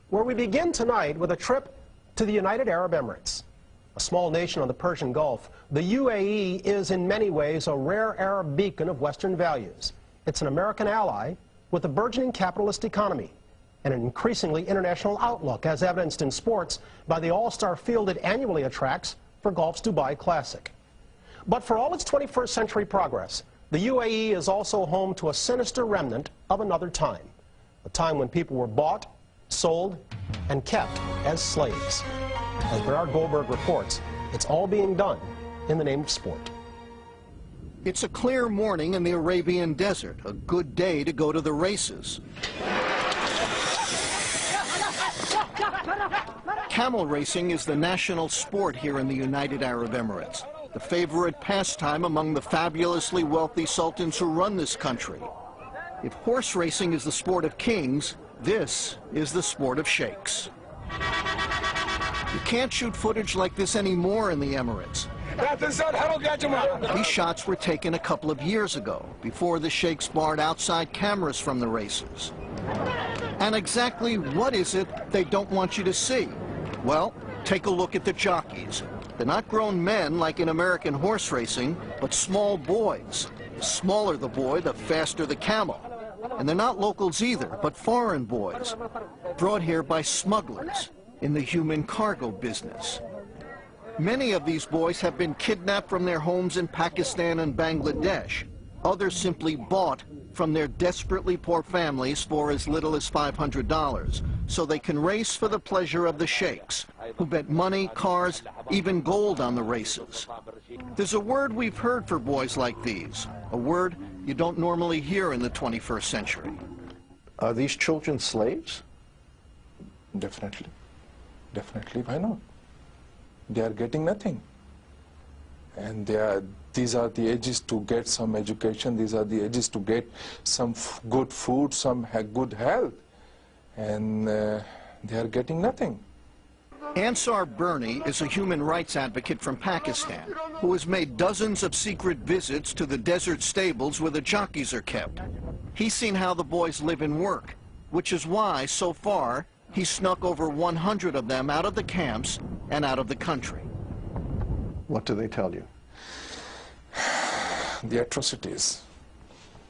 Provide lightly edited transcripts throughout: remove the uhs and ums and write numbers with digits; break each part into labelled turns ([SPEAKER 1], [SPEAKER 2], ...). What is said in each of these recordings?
[SPEAKER 1] where we begin tonight with a trip to the United Arab Emirates. A small nation on the Persian Gulf, the UAE is in many ways a rare Arab beacon of Western values. It's an American ally with a burgeoning capitalist economy and an increasingly international outlook, as evidenced in sports by the all-star field it annually attracts for golf's Dubai Classic. But for all its 21st century progress, the UAE is also home to a sinister remnant of another time, a time when people were bought, sold, and kept as slaves. As Bernard Goldberg reports, it's all being done in the name of sport.
[SPEAKER 2] It's a clear morning in the Arabian desert, a good day to go to the races. Camel racing is the national sport here in the United Arab Emirates, the favorite pastime among the fabulously wealthy sultans who run this country. If horse racing is the sport of kings, this is the sport of sheikhs. You can't shoot footage like this anymore in the Emirates. These shots were taken a couple of years ago, before the sheikhs barred outside cameras from the races. And exactly what is it they don't want you to see? Well, take a look at the jockeys. They're not grown men like in American horse racing, but small boys. The smaller the boy, the faster the camel. And they're not locals either, but foreign boys, brought here by smugglers in the human cargo business. Many of these boys have been kidnapped from their homes in Pakistan and Bangladesh. Others simply bought from their desperately poor families for as little as $500, so they can race for the pleasure of the sheikhs, who bet money, cars, even gold on the races. There's a word we've heard for boys like these, a word you don't normally hear in the 21st century.
[SPEAKER 3] Are these children slaves?
[SPEAKER 4] Definitely. Definitely, why not? They are getting nothing. And these are the ages to get some education, these are the ages to get some good food, some good health. And they are getting nothing.
[SPEAKER 2] Ansar Bernie is a human rights advocate from Pakistan who has made dozens of secret visits to the desert stables where the jockeys are kept. He's seen how the boys live and work, which is why, so far, he snuck over 100 of them out of the camps and out of the country.
[SPEAKER 3] What do they tell you?
[SPEAKER 4] The atrocities.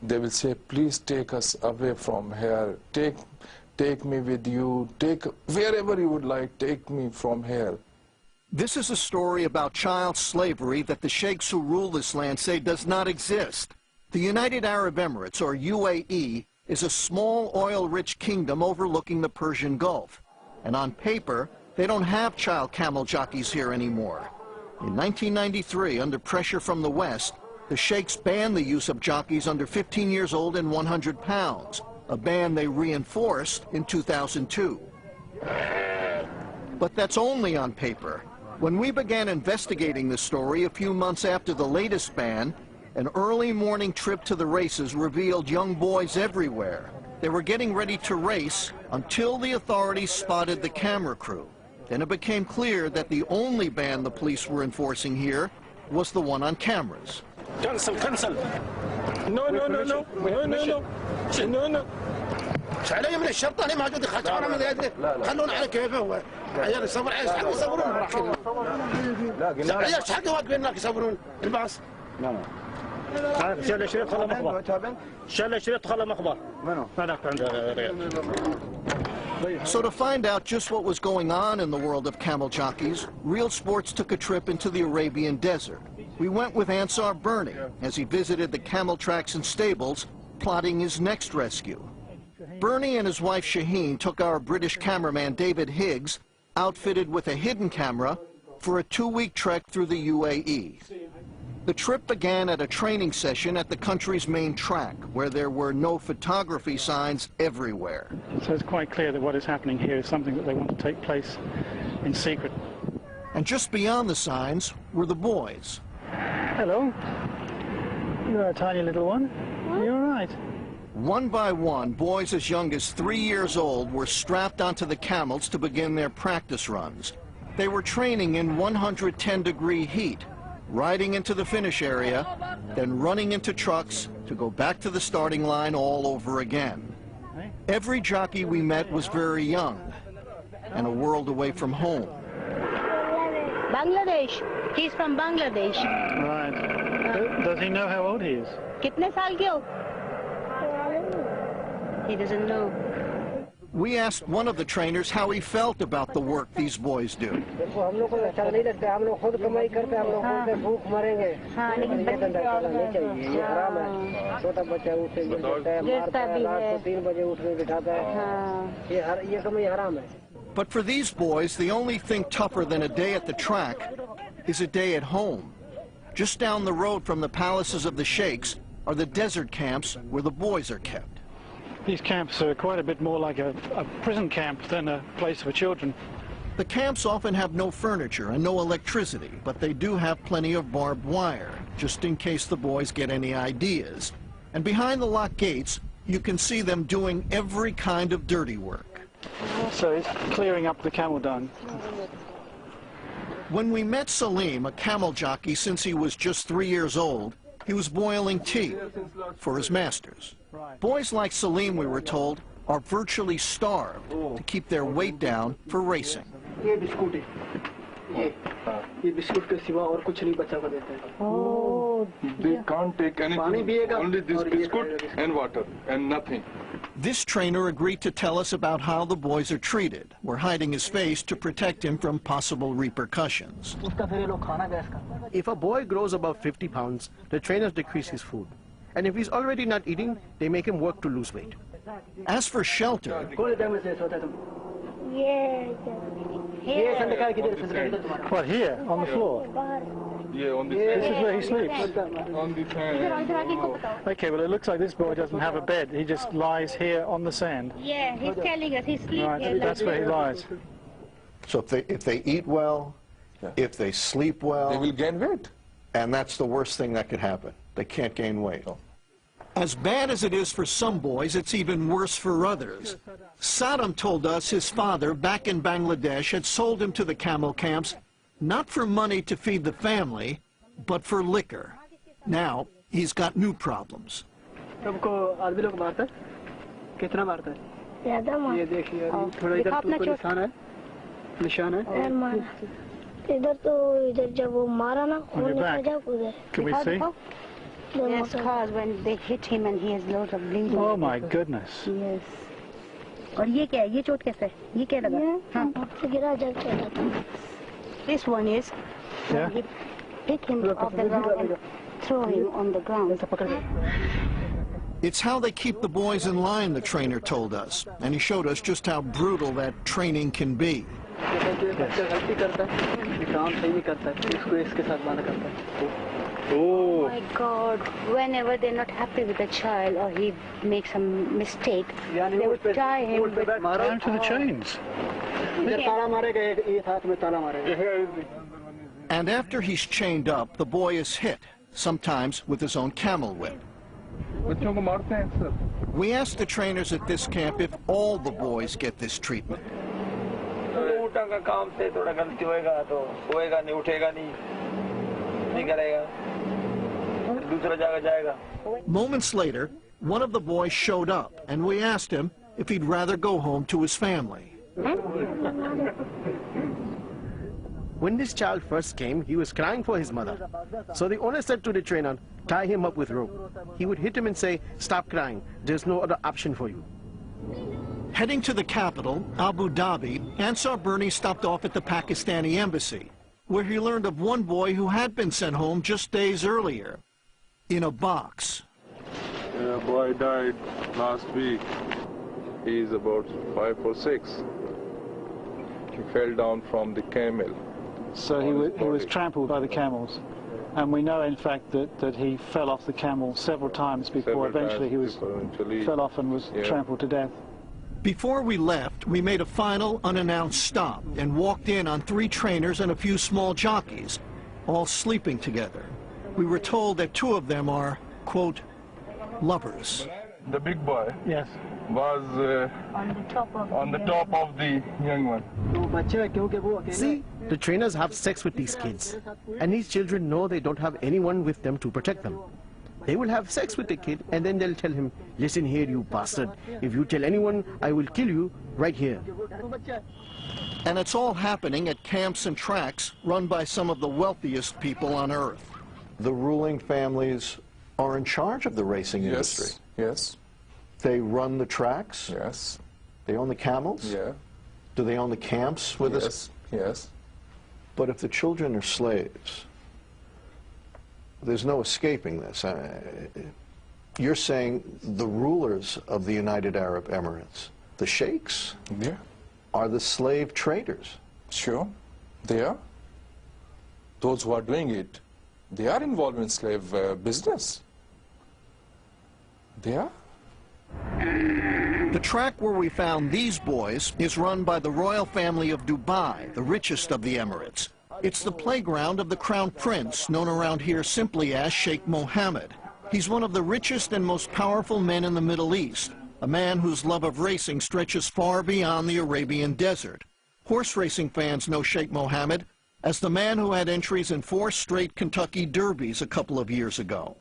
[SPEAKER 4] They will say, please take us away from here. Take me with you. Take wherever you would like. Take me from here.
[SPEAKER 2] This is a story about child slavery that the sheikhs who rule this land say does not exist. The United Arab Emirates, or UAE, is a small oil-rich kingdom overlooking the Persian Gulf. And on paper, they don't have child camel jockeys here anymore. In 1993, under pressure from the West, the sheikhs banned the use of jockeys under 15 years old and 100 pounds, a ban they reinforced in 2002. But that's only on paper. When we began investigating the story a few months after the latest ban, an early morning trip to the races revealed young boys everywhere. They were getting ready to race until the authorities spotted the camera crew. Then it became clear that the only ban the police were enforcing here was the one on cameras.
[SPEAKER 5] Cancel. No. علي من الشرطة أنا ما قد دخلت أنا من هذا خلونا على كيفه هو عيال يصور عيال حق يصورون عيال حق واقفين هناك يصورون الباص شال شريط خلا مخبر شال شريط خلا مخبر منو هذاك عند الرياض.
[SPEAKER 2] So to find out just what was going on in the world of camel jockeys, Real Sports took a trip into the Arabian desert. We went with Ansar Bernie as he visited the camel tracks and stables, plotting his next rescue. Bernie and his wife Shaheen took our British cameraman David Higgs, outfitted with a hidden camera, for a 2-week trek through the UAE. The trip began at a training session at the country's main track, where there were no photography signs everywhere.
[SPEAKER 6] So it's quite clear that what is happening here is something that they want to take place in secret.
[SPEAKER 2] And just beyond the signs were the boys.
[SPEAKER 6] Hello. You're a tiny little one. You're all right.
[SPEAKER 2] One by one, boys as young as 3 years old were strapped onto the camels to begin their practice runs. They were training in 110-degree heat, riding into the finish area, then running into trucks to go back to the starting line all over again. Every jockey we met was very young and a world away from home.
[SPEAKER 7] Bangladesh. He's from Bangladesh.
[SPEAKER 6] Right. Does he know how old he is?
[SPEAKER 7] Kitne saal ke ho? He doesn't know.
[SPEAKER 2] We asked one of the trainers how he felt about the work these boys do. But for these boys, the only thing tougher than a day at the track is a day at home. Just down the road from the palaces of the sheikhs are the desert camps where the boys are kept.
[SPEAKER 6] These camps are quite a bit more like a prison camp than a place for children.
[SPEAKER 2] The camps often have no furniture and no electricity, but they do have plenty of barbed wire, just in case the boys get any ideas. And behind the locked gates, you can see them doing every kind of dirty work.
[SPEAKER 6] So he's clearing up the camel dung.
[SPEAKER 2] When we met Salim, a camel jockey since he was just 3 years old, he was boiling tea for his masters. Boys like Salim, we were told, are virtually starved to keep their weight down for racing.
[SPEAKER 4] Oh. They can't take anything, only this biscuit and water and nothing.
[SPEAKER 2] This trainer agreed to tell us about how the boys are treated. We're hiding his face to protect him from possible repercussions.
[SPEAKER 8] If a boy grows above 50 pounds, the trainers decrease his food. And if he's already not eating, they make him work to lose weight.
[SPEAKER 2] As for shelter,
[SPEAKER 6] What, here, on the floor?
[SPEAKER 4] Yeah, on the
[SPEAKER 6] This is where he sleeps.
[SPEAKER 4] on the fan.
[SPEAKER 6] Okay, well, it looks like this boy doesn't have a bed. He just lies here on the sand.
[SPEAKER 7] Yeah, he's telling us he sleeps here.
[SPEAKER 6] Right, that's where he lies.
[SPEAKER 3] So if they eat well, if they sleep well,
[SPEAKER 4] They will gain weight.
[SPEAKER 3] and that's the worst thing that could happen. They can't gain weight.
[SPEAKER 2] as bad as it is for some boys, it's even worse for others. Saddam told us his father back in Bangladesh had sold him to the camel camps, not for money to feed the family, but for liquor. Now, he's got new problems.
[SPEAKER 6] Can we see?
[SPEAKER 7] Yes, cause when they hit him and he has lots of bleeding.
[SPEAKER 6] Oh my goodness.
[SPEAKER 7] Yes. और ये क्या है? ये चोट कैसे? ये क्या लगा? हाँ. This one is.
[SPEAKER 6] Yeah.
[SPEAKER 7] He pick him off the ground and throw him on the ground.
[SPEAKER 2] It's how they keep the boys in line, the trainer told us, and he showed us just how brutal that training can be.
[SPEAKER 7] Oh my God, whenever they're not happy with a child or he makes a mistake, they would tie him with...
[SPEAKER 6] Tie him to the chains.
[SPEAKER 2] And after he's chained up, the boy is hit, sometimes with his own camel whip. We asked the trainers at this camp if all the boys get this treatment. Moments later, one of the boys showed up, and we asked him if he'd rather go home to his family.
[SPEAKER 8] When this child first came, he was crying for his mother. So the owner said to the trainer, tie him up with rope. He would hit him and say, stop crying, there's no other option for you.
[SPEAKER 2] Heading to the capital, Abu Dhabi, Ansar Bernie stopped off at the Pakistani embassy, where he learned of one boy who had been sent home just days earlier, in a box.
[SPEAKER 4] A boy died last week. He's about 5 or 6. He fell down from the camel.
[SPEAKER 6] So he was trampled by the camels. And we know, in fact, that he fell off the camel several times before eventually he fell off and was trampled to death.
[SPEAKER 2] Before we left, we made a final unannounced stop and walked in on 3 trainers and a few small jockeys, all sleeping together. We were told that 2 of them are, quote, lovers.
[SPEAKER 4] The big boy
[SPEAKER 6] Yes.
[SPEAKER 4] was on the top of the young one.
[SPEAKER 8] See, the trainers have sex with these kids. And these children know they don't have anyone with them to protect them. They will have sex with the kid, and then they'll tell him, listen here, you bastard. If you tell anyone, I will kill you right here.
[SPEAKER 2] And it's all happening at camps and tracks run by some of the wealthiest people on earth.
[SPEAKER 3] The ruling families are in charge of the racing industry.
[SPEAKER 4] Yes.
[SPEAKER 3] They run the tracks.
[SPEAKER 4] Yes.
[SPEAKER 3] They own the camels.
[SPEAKER 4] Yeah.
[SPEAKER 3] Do they own the camps with us?
[SPEAKER 4] Yes.
[SPEAKER 3] But if the children are slaves, there's no escaping this. You're saying the rulers of the United Arab Emirates, the sheikhs,
[SPEAKER 4] Yeah.
[SPEAKER 3] are the slave traders.
[SPEAKER 4] Sure. They are. Those who are doing it, they are involved in slave business. They are.
[SPEAKER 2] The track where we found these boys is run by the royal family of Dubai, the richest of the Emirates. It's the playground of the Crown Prince, known around here simply as Sheikh Mohammed. He's one of the richest and most powerful men in the Middle East, a man whose love of racing stretches far beyond the Arabian desert. Horse racing fans know Sheikh Mohammed as the man who had entries in 4 straight Kentucky Derbies a couple of years ago.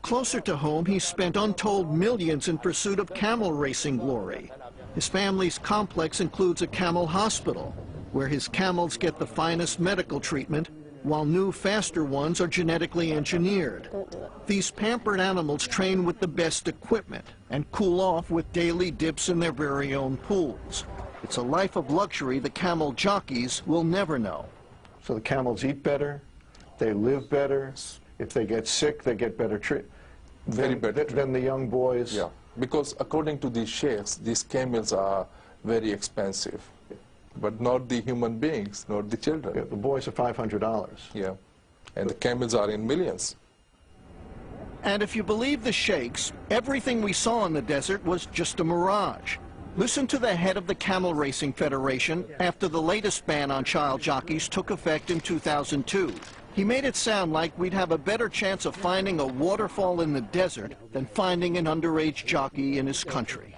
[SPEAKER 2] Closer to home, he's spent untold millions in pursuit of camel racing glory. His family's complex includes a camel hospital, where his camels get the finest medical treatment, while new, faster ones are genetically engineered. These pampered animals train with the best equipment and cool off with daily dips in their very own pools. It's a life of luxury the camel jockeys will never know.
[SPEAKER 3] So the camels eat better, they live better. If they get sick, they get better treatment.
[SPEAKER 4] Very better
[SPEAKER 3] Than the young boys.
[SPEAKER 4] Yeah. Because according to these sheikhs, these camels are very expensive. But not the human beings, not the children.
[SPEAKER 3] Yeah, the boys are $500.
[SPEAKER 4] Yeah. And the camels are in millions.
[SPEAKER 2] And if you believe the sheikhs, everything we saw in the desert was just a mirage. Listen to the head of the Camel Racing Federation after the latest ban on child jockeys took effect in 2002. He made it sound like we'd have a better chance of finding a waterfall in the desert than finding an underage jockey in his country.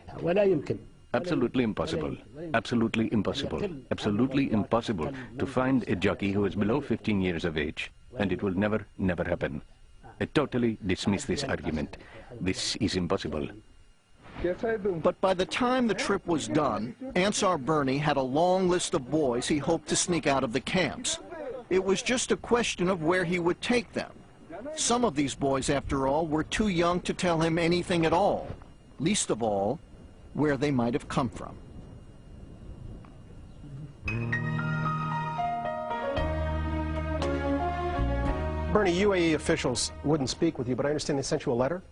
[SPEAKER 9] Absolutely impossible. Absolutely impossible. Absolutely impossible to find a jockey who is below 15 years of age. And it will never, never happen. I totally dismiss this argument. This is impossible.
[SPEAKER 2] But by the time the trip was done, Ansar Bernie had a long list of boys he hoped to sneak out of the camps. It was just a question of where he would take them. Some of these boys, after all, were too young to tell him anything at all, least of all, where they might have come from.
[SPEAKER 1] Bernie, UAE officials wouldn't speak with you, but I understand they sent you a letter?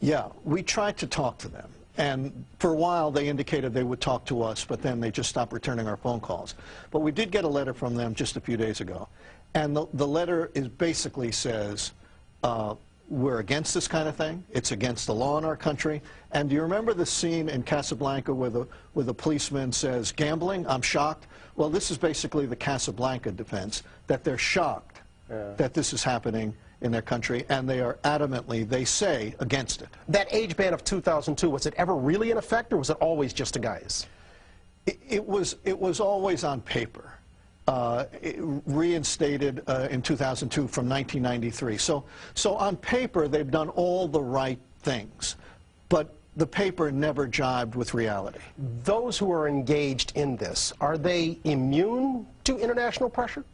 [SPEAKER 3] Yeah, we tried to talk to them. And for a while, they indicated they would talk to us, but then they just stopped returning our phone calls. But we did get a letter from them just a few days ago. And the letter basically says, we're against this kind of thing. It's against the law in our country. And do you remember the scene in Casablanca where the policeman says, gambling? I'm shocked. Well, this is basically the Casablanca defense, that they're shocked that this is happening in their country, and they are adamantly, they say, against it.
[SPEAKER 1] That age ban of 2002, was it ever really in effect, or was it always just a guise?
[SPEAKER 3] It was always on paper. Reinstated in 2002 from 1993. So on paper, they've done all the right things, but the paper never jibed with reality.
[SPEAKER 1] Those who are engaged in this, are they immune to international pressure?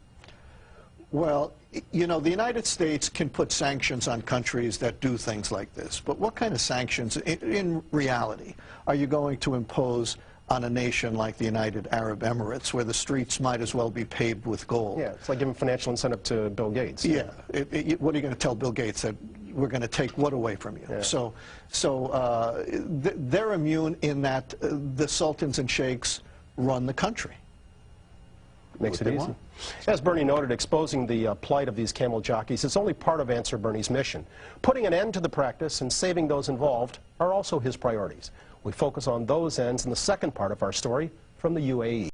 [SPEAKER 3] Well, you know, the United States can put sanctions on countries that do things like this, but what kind of sanctions, in reality, are you going to impose on a nation like the United Arab Emirates, where the streets might as well be paved with gold?
[SPEAKER 1] Yeah, it's like giving financial incentive to Bill Gates.
[SPEAKER 3] Yeah. What are you going to tell Bill Gates, that we're going to take what away from you? Yeah. So they're immune in that the sultans and sheikhs run the country.
[SPEAKER 1] Makes it easy. As Bernie noted, exposing the plight of these camel jockeys is only part of Ansar Bernie's mission. Putting an end to the practice and saving those involved are also his priorities. We focus on those ends in the second part of our story from the UAE.